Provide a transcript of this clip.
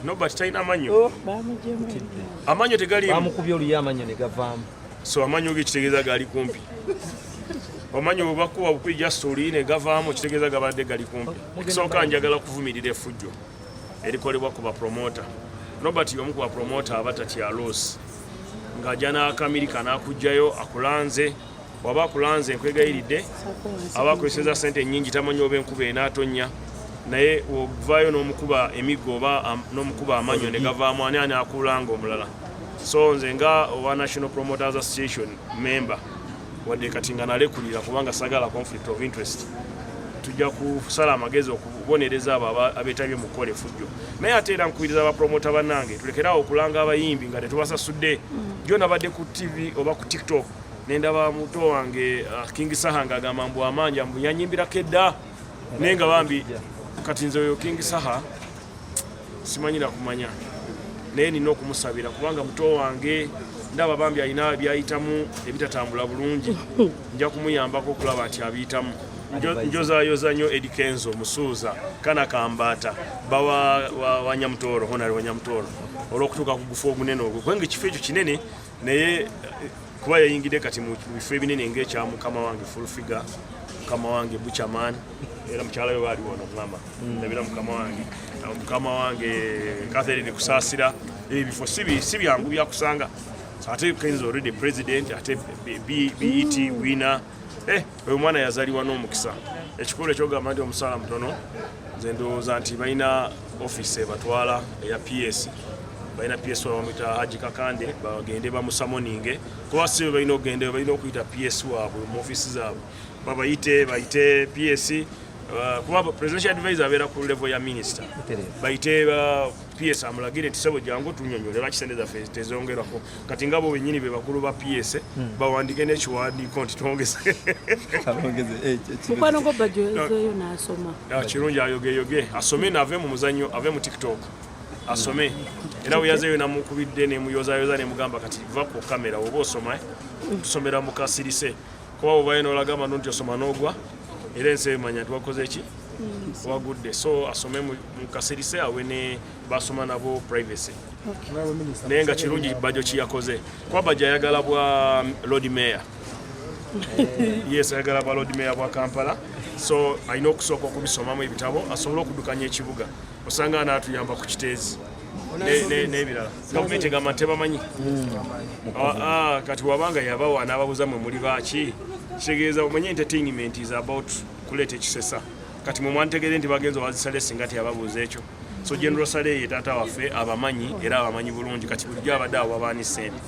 Nobody talina amanyo. Amanyo tegali. Bamukubye oluya amanyo ne gavaamu. So amanyo ge kitegeeza gali kumpi. Amanyo bakuba bukwijja story ne gavaamu kitegeeza gabadde gali kumpi. Ekisooka njagala kuvumirira effujjo erikolebwa ku ba promoter. Nobody omu ku ba promoter abatatya loss. Ng'ajja n'akamiri n'akugjayo akulanze. Waba akulanze nkwegayiridde abakozesa sente nnyingi tamanyi oba enkuba enaatonnya naye ovaayo n'omukuba emiggo oba n'omukuba amanyo ne gavaamu ani akulanga omulala. So nze nga owa National Promoters Association member wadde kati nga nalekulira kubanga sagala conflict of interest tujja kusala amagezi okubonereza abo abeetabye mu kukola effujjo. Naye ate era nkubiriza abapromota bannange tulekerawo okulanga abayimbi nga tetubasasudde. Jo nabadde ku TV oba ku TikTok nendaba muto wange King Saha ng'agamba mbu amaanyi mbu yanyimbirako edda naye nga bambi kati nze oyo King Saha simanyira kumanya naye nina okumusabira kubanga muto wange ndaba bambi alina byayitamu ebitatambula bulungi nja kumuyambako okulaba nti abiyitamu. Njozaayoza nnyo Eddie Kenzo Musuuza Kana Kambata bawa Wanyamutoro honali Wanyamutoro olw'okutuuka ku gufu ogunene ogwo kubanga ekifo ekyo kinene naye kuba yayingidde kati mu bifo ebinene ng'ekya mukama wange full figure mukama wange Buchaman era mukyala we baali wano ngamba ndabira mukama wange Catherine Kusaasira ebifo si byangu byakusanga ate Kenzo already president ate BET winner oyo mwana yazaliwa n'omukisa ekikulu ekyogamba nti omusala mutono nze ndowooza nti balina office ebatwala eya PS balina PS wabamwita Haji Kakande bagende bamusamoninge kuba si balina okugenda balina okuyita PS waabwe mu office zaabwe bayite PS kuba presidential advisor abeera ku level ya minister bayite PS amulagire nti sebo jangu tunyonyole lwaki sente zaffe tezongerwako kati ngabo bennyini be bakulu ba PS bawandike n'ekiwandiiko nti twongeze mukwano gwo bajozeyo n'asoma kirungi ayogeyoge asome nave mu muzannyo ave mu TikTok asome era weyazeyo namukubidde nemuyozayoza nemugamba kati va ku kamera oba osoma tusomera mu kasirise kuba obaye n'olagamba nti osoma n'ogwa era ensi emanya nti wakoze ki wagudde so asome mu kasirise awe ne basoma nabo privacy naye nga kirungi Bajo kiyakoze kuba Bajo ayagala bwa Lord Mayor yes ayagala bwa Lord Mayor bwa Kampala so alina okusooka okubisomamu ebitabo asobole okudukanya ekibuga osanga anaatuyamba ku kiteezi n'ebirala gavumenti egamba tebamanyi kati wabanga yabawa n'ababuuza mwe muli baaki kitegeeza omanye entertainment is about kuleeta ekisesa kati mwe mwantegeere nti bagenza wazisale singa teyababuuza ekyo so General Sale ye taata waffe abamanyi era abamanyi bulungi kati bulijjo abadde awo babaani ssente